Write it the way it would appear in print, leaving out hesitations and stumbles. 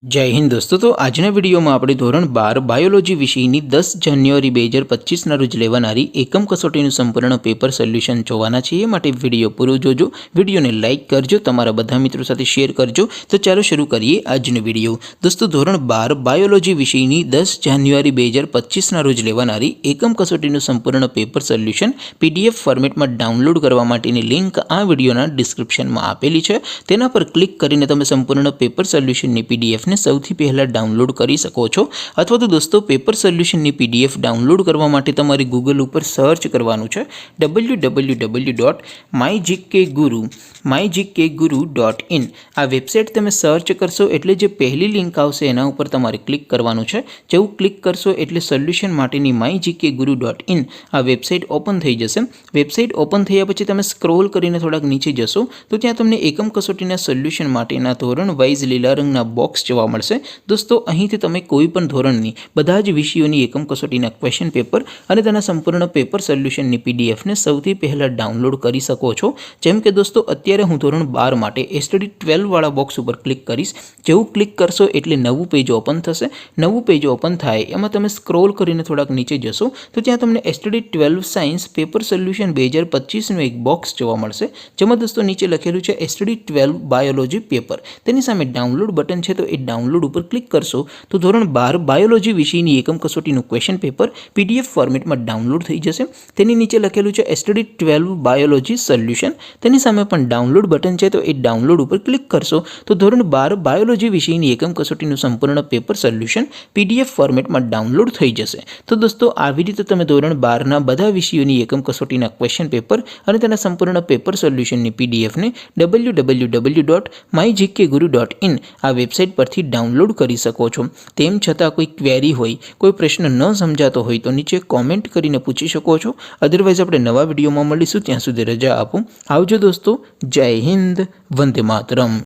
जय हिंद दोस्तों। तो આજના વિડીયોમાં આપણે ધોરણ 12 બાયોલોજી વિષયની 10 જાન્યુઆરી 2025ના રોજ લેવાનારી એકમ કસોટીનું સંપૂર્ણ પેપર સોલ્યુશન જોવાના છીએ। માટે વિડીયો પૂરો જોજો, વિડીયોને લાઇક કરજો, તમારા બધા મિત્રો સાથે શેર કરજો। તો ચાલો શરૂ કરીએ આજનો વિડીયો। દોસ્તો ધોરણ 12 બાયોલોજી વિષયની 10 જાન્યુઆરી 2025ના રોજ લેવાનારી એકમ કસોટીનું સંપૂર્ણ પેપર સોલ્યુશન PDF ફોર્મેટમાં ડાઉનલોડ કરવા માટેની લિંક આ વિડીયોના ડિસ્ક્રિપ્શનમાં આપેલી છે। તેના પર ક્લિક કરીને તમે સંપૂર્ણ પેપર સોલ્યુશનની PDF સૌથી પહેલા ડાઉનલોડ કરી શકો છો। અથવા તો દોસ્તો પેપર સોલ્યુશનની PDF ડાઉનલોડ કરવા માટે તમારે ગૂગલ ઉપર સર્ચ કરવાનું છે www.mygkguru.in। આ વેબસાઇટ તમે સર્ચ કરશો એટલે જે પહેલી લિંક આવશે એના ઉપર તમારે ક્લિક કરવાનું છે। જેવું ક્લિક કરશો એટલે સોલ્યુશન માટેની mygkguru.in આ વેબસાઇટ ઓપન થઈ જશે। વેબસાઇટ ઓપન થયા પછી તમે સ્ક્રોલ કરીને થોડાક નીચે જશો તો ત્યાં તમને એકમ કસોટીના સોલ્યુશન માટેના ધોરણ વાઇઝ લીલા રંગના બોક્સ જોવા મળશે। દોસ્તો અહીંથી તમે કોઈ પણ ધોરણની બધા જ વિષયોની એકમ કસોટીના ક્વેશ્ચન પેપર અને તેના સંપૂર્ણ પેપર સોલ્યુશનની PDF ને સૌથી પહેલાં ડાઉનલોડ કરી શકો છો। જેમ કે દોસ્તો અત્યારે હું ધોરણ 12 માટે STD 12 વાળા બોક્સ ઉપર ક્લિક કરીશ। જેવું ક્લિક કરશો એટલે નવું પેજ ઓપન થશે। નવું પેજ ઓપન થાય એમાં તમે સ્ક્રોલ કરીને થોડાક નીચે જશો તો ત્યાં તમને STD 12 સાયન્સ પેપર સોલ્યુશન 2025નું એક બોક્સ જોવા મળશે, જેમાં દોસ્તો નીચે લખેલું છે STD 12 બાયોલોજી પેપર। તેની સામે ડાઉનલોડ બટન છે, તો એ ડાઉનલોડ ઉપર ક્લિક કરશો તો ધોરણ 12 બાયોલોજી વિષયની એકમ કસોટીનું ક્વેશ્ચન પેપર PDF ફોર્મેટમાં ડાઉનલોડ થઈ જશે। તેની નીચે લખેલું છે STD 12 બાયોલોજી સોલ્યુશન। તેની સામે પણ ડાઉનલોડ બટન છે, તો એ ડાઉનલોડ ઉપર ક્લિક કરશો તો ધોરણ 12 બાયોલોજી વિષયની એકમ કસોટીનું સંપૂર્ણ પેપર સોલ્યુશન PDF ફોર્મેટમાં ડાઉનલોડ થઈ જશે। તો દોસ્તો આવી રીતે તમે ધોરણ 12ના બધા વિષયોની એકમ કસોટીના ક્વેશ્ચન પેપર અને તેના સંપૂર્ણ પેપર સોલ્યુશનની PDF ને www.mygkguru.in આ વેબસાઇટ પરથી ડાઉનલોડ કરી શકો છો। તેમ છતાં કોઈ ક્વેરી હોય, કોઈ પ્રશ્ન ન સમજાતો હોય તો નીચે કોમેન્ટ કરીને પૂછી શકો છો। અધરવાઇઝ આપણે નવા વિડીયોમાં મળીશું, ત્યાં સુધી રજા આપો। આવજો દોસ્તો, જય હિન્દ, વંદે માતરમ।